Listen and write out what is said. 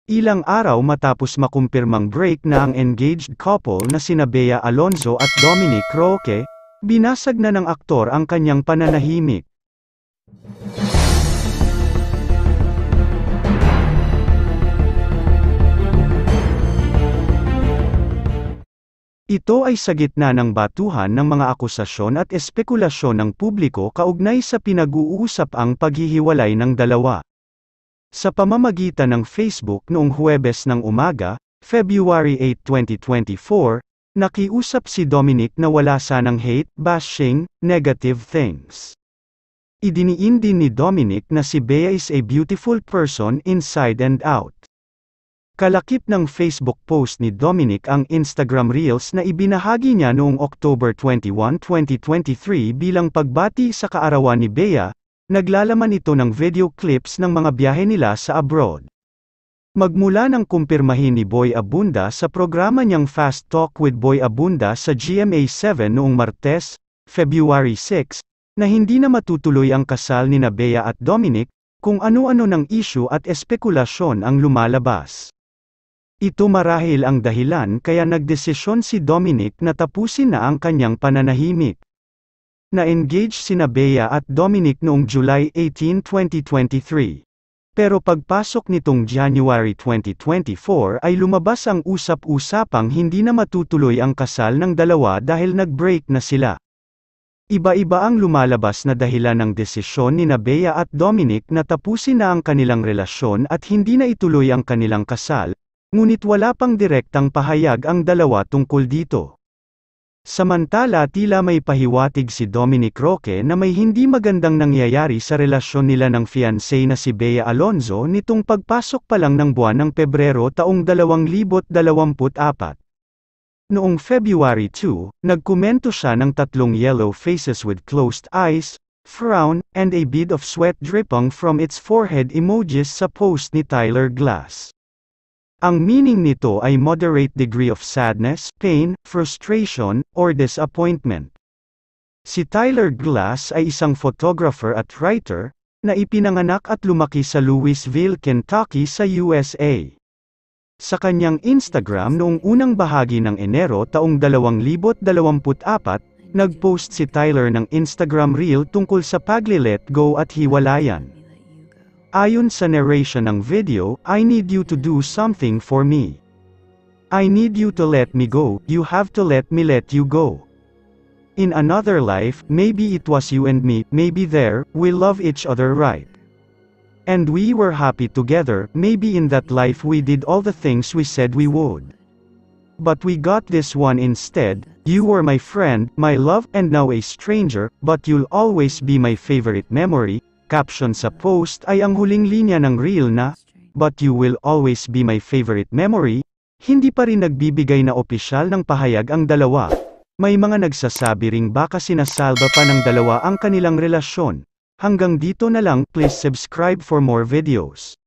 Ilang araw matapos makumpirmang break na ang engaged couple na sina Bea Alonzo at Dominic Roque, binasag na ng aktor ang kanyang pananahimik. Ito ay sa gitna ng batuhan ng mga akusasyon at espekulasyon ng publiko kaugnay sa pinag-uusap ang paghihiwalay ng dalawa. Sa pamamagitan ng Facebook noong Huwebes ng umaga, February 8, 2024, nakiusap si Dominic na wala sanang hate, bashing, negative things. Idiniin din ni Dominic na si Bea is a beautiful person inside and out. Kalakip ng Facebook post ni Dominic ang Instagram Reels na ibinahagi niya noong October 21, 2023 bilang pagbati sa kaarawan ni Bea. Naglalaman ito ng video clips ng mga biyahe nila sa abroad. Magmula nang kumpirmahin ni Boy Abunda sa programa niyang Fast Talk with Boy Abunda sa GMA7 noong Martes, February 6, na hindi na matutuloy ang kasal nina Bea at Dominic, kung ano-ano ng issue at espekulasyon ang lumalabas. Ito marahil ang dahilan kaya nagdesisyon si Dominic na tapusin na ang kanyang pananahimik. Na-engage sina Bea at Dominic noong July 18, 2023. Pero pagpasok nitong January 2024 ay lumabas ang usap-usapang hindi na matutuloy ang kasal ng dalawa dahil nag-break na sila. Iba-iba ang lumalabas na dahilan ng desisyon nina Bea at Dominic na tapusin na ang kanilang relasyon at hindi na ituloy ang kanilang kasal. Ngunit wala pang direktang pahayag ang dalawa tungkol dito. Samantala tila may pahiwatig si Dominic Roque na may hindi magandang nangyayari sa relasyon nila ng fiancé na si Bea Alonzo nitong pagpasok pa lang ng buwan ng Pebrero taong 2024. Noong February 2, nagkomento siya ng 3 yellow faces with closed eyes, frown, and a bit of sweat dripping from its forehead emojis sa post ni Tyler Glass. Ang meaning nito ay moderate degree of sadness, pain, frustration, or disappointment. Si Tyler Glass ay isang photographer at writer, na ipinanganak at lumaki sa Louisville, Kentucky sa USA. Sa kanyang Instagram noong unang bahagi ng Enero taong 2024, nag-post si Tyler ng Instagram reel tungkol sa pagli-let go at hiwalayan. Ayon sa narration ng video, I need you to do something for me. I need you to let me go, you have to let me let you go. In another life, maybe it was you and me, maybe there, we love each other right. And we were happy together, maybe in that life we did all the things we said we would. But we got this one instead, you were my friend, my love, and now a stranger, but you'll always be my favorite memory. Caption sa post ay ang huling linya ng reel na, "But you will always be my favorite memory." Hindi pa rin nagbibigay na opisyal ng pahayag ang dalawa. May mga nagsasabi ring baka sinasalba pa ng dalawa ang kanilang relasyon. Hanggang dito na lang, please subscribe for more videos.